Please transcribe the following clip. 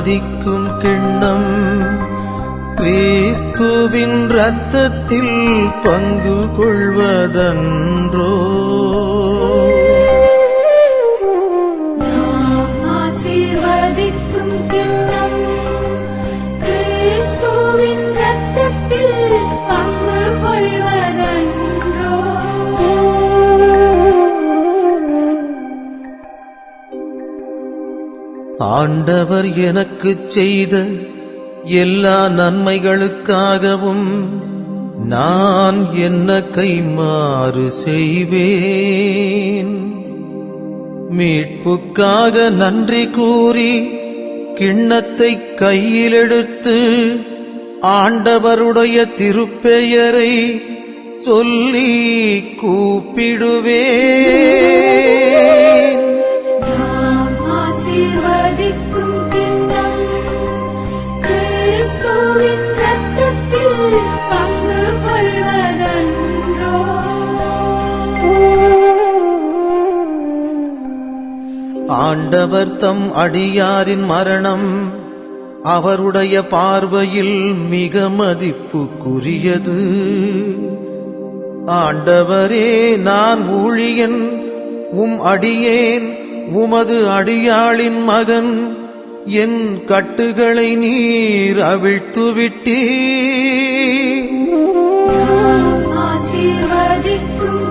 ஆசீர்வதிக்கும் கிண்ணம் கிறிஸ்துவின் இரத்தத்தில் பங்கு கொள்வதன்றோ. ஆசீர்வதிக்கும் கிண்ணம் கிறிஸ்துவின் இரத்தத்தில் பங்கு கொள்வதன்றோ. ஆண்டவர் எனக்குச் செய்த எல்லா நன்மைகளுக்காகவும் நான் என்ன கைமாறு செய்வேன்? மீட்புக்காக நன்றி கூறி கிண்ணத்தை கையிலெடுத்து ஆண்டவருடைய திருப்பெயரை சொல்லி கூப்பிடுவேன். ஆசீர்வதிக்கும் கிண்ணம் கிறிஸ்துவின் இரத்தத்தில் பங்கு கொள்வதன்றோ. ஆண்டவர் தம் அடியாரின் மரணம் அவருடைய பார்வையில் மிக மதிப்புக்குரியது. ஆண்டவரே, நான் ஊழியன், உம் அடியேன், உமது அடியாளின் மகன். என் கட்டுகளை நீர் அவிழ்த்துவிட்டீர். ஆசீர்வதிக்கும்